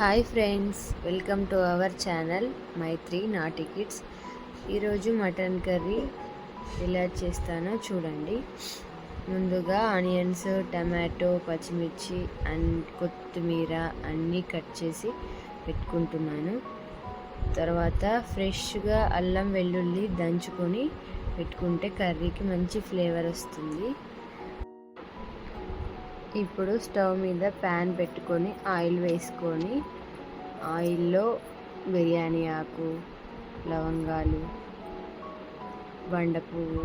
Hi friends, welcome to our channel Maitri naughty kids. ఈరోజు mutton curry ఎలా చేస్తానో చూడండి. ముందుగా ఆనియన్స్, టమాటో, పచ్చిమిర్చి అండ్ కొత్తిమీర అన్నీ కట్ చేసి పెట్టుకుంటున్నాను. తర్వాత ఫ్రెష్గా అల్లం వెల్లుల్లి దంచుకొని పెట్టుకుంటే కర్రీకి మంచి ఫ్లేవర్ వస్తుంది. ఇప్పుడు స్టవ్ మీద ప్యాన్ పెట్టుకొని ఆయిల్ వేసుకొని ఆయిల్లో బిర్యానీ ఆకు, లవంగాలు, బండపువ్వు,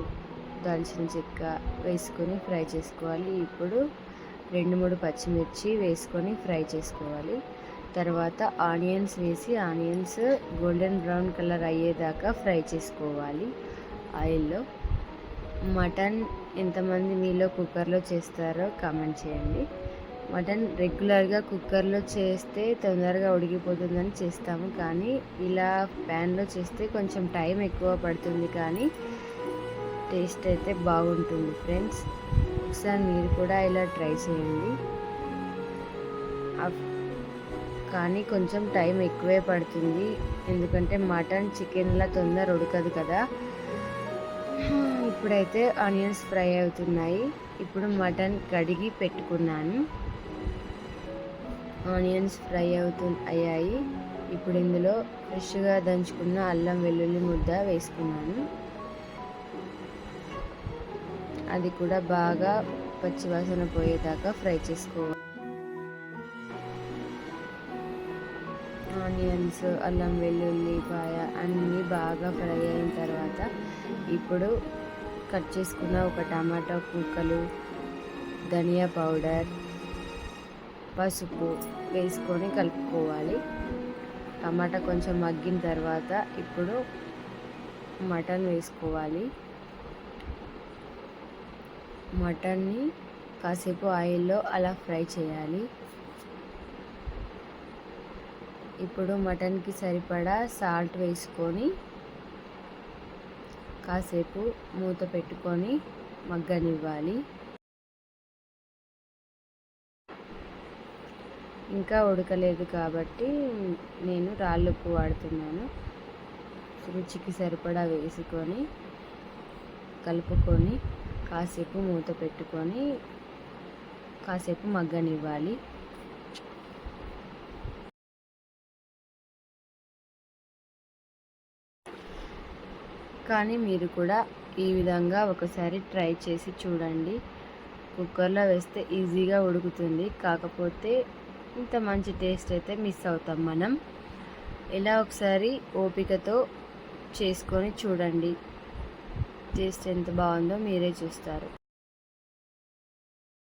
దాల్చిన చెక్క వేసుకొని ఫ్రై చేసుకోవాలి. ఇప్పుడు 2-3 పచ్చిమిర్చి వేసుకొని ఫ్రై చేసుకోవాలి. తర్వాత ఆనియన్స్ వేసి ఆనియన్స్ గోల్డెన్ బ్రౌన్ కలర్ అయ్యేదాకా ఫ్రై చేసుకోవాలి ఆయిల్లో. మటన్ ఎంతమంది మీలో కుక్కర్లో చేస్తారో కామెంట్ చేయండి. మటన్ రెగ్యులర్గా కుక్కర్లో చేస్తే తొందరగా ఉడికిపోతుందని చేస్తాము, కానీ ఇలా ప్యాన్లో చేస్తే కొంచెం టైం ఎక్కువ పడుతుంది, కానీ టేస్ట్ అయితే బాగుంటుంది ఫ్రెండ్స్. ఒకసారి మీరు కూడా ఇలా ట్రై చేయండి. కానీ కొంచెం టైం ఎక్కువే పడుతుంది, ఎందుకంటే మటన్ చికెన్లా తొందర ఉడకదు కదా. ఇప్పుడైతే ఆనియన్స్ ఫ్రై అవుతున్నాయి. ఇప్పుడు మటన్ కడిగి పెట్టుకున్నాను. ఆనియన్స్ ఫ్రై అయ్యాయి. ఇప్పుడు ఇందులో ఫ్రెష్గా దంచుకున్న అల్లం వెల్లుల్లి ముద్ద వేసుకున్నాను. అది కూడా బాగా పచ్చివాసన పోయేదాకా ఫ్రై చేసుకోవాలి. ఆనియన్స్, అల్లం వెల్లుల్లిపాయ అన్నీ బాగా ఫ్రై అయిన తర్వాత ఇప్పుడు కట్ చేసుకున్న ఒక టమాటా ముక్కలు, ధనియా పౌడర్, పసుపు వేసుకొని కలుపుకోవాలి. టమాటా కొంచెం మగ్గిన తర్వాత ఇప్పుడు మటన్ వేసుకోవాలి. మటన్ని కాసేపు ఆయిల్లో అలా ఫ్రై చేయాలి. ఇప్పుడు మటన్కి సరిపడా సాల్ట్ వేసుకొని కాసేపు మూత పెట్టుకొని మగ్గనివ్వాలి. ఇంకా ఉడకలేదు కాబట్టి నేను రాళ్ళుప్పు వాడుతున్నాను. రుచికి సరిపడా వేసుకొని కలుపుకొని కాసేపు మూత పెట్టుకొని కాసేపు మగ్గనివ్వాలి. కానీ మీరు కూడా ఈ విధంగా ఒకసారి ట్రై చేసి చూడండి. కుక్కర్లో వేస్తే ఈజీగా ఉడుకుతుంది, కాకపోతే ఇంత మంచి టేస్ట్ అయితే మిస్ అవుతాం మనం. ఇలా ఒకసారి ఓపికతో చేసుకొని చూడండి, టేస్ట్ ఎంత బాగుందో మీరే చూస్తారు.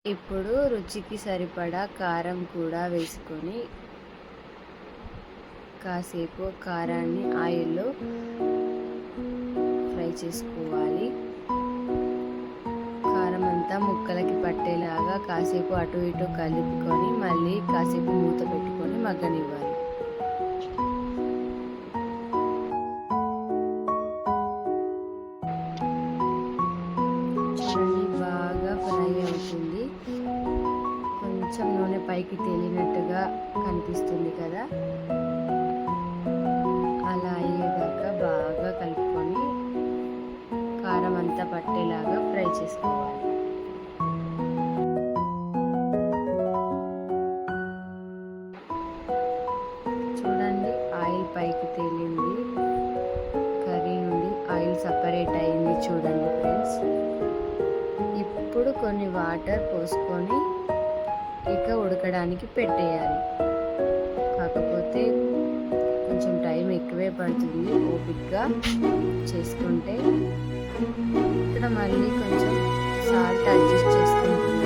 ఇప్పుడు రుచికి సరిపడా కారం కూడా వేసుకొని కాసేపు కారాన్ని ఆయిల్లో ఫ్రై చేసుకోవాలి. కారం అంతా ముక్కలకి పట్టేలాగా కాసేపు అటు ఇటు కలుపుకొని మళ్ళీ కాసేపు మూత పెట్టుకొని మగ్గనివ్వాలి. చూడండి, బాగా ఫ్రై అవుతుంది. కొంచెం నూనె పైకి తేలినట్టుగా కనిపిస్తుంది కదా. అలా అయ్యేదాకా బాగా కలుపుకొని కారం అంతా పట్టేలాగా ఫ్రై చేసుకోవాలి. చూడండి, ఆయిల్ పైకి తేలింది, కర్రీ నుండి ఆయిల్ సపరేట్ అయింది. చూడండి ఫ్రెండ్స్, ఇప్పుడు కొన్ని వాటర్ పోసుకొని ఇక ఉడకడానికి పెట్టేయాలి. కాకపోతే కొంచెం టైం ఎక్కువే పడుతుంది, ఓపిక్గా చేసుకుంటే. ఇక్కడ మళ్ళీ కొంచెం సాల్ట్ అడ్జస్ట్ చేసుకుంటున్నాను.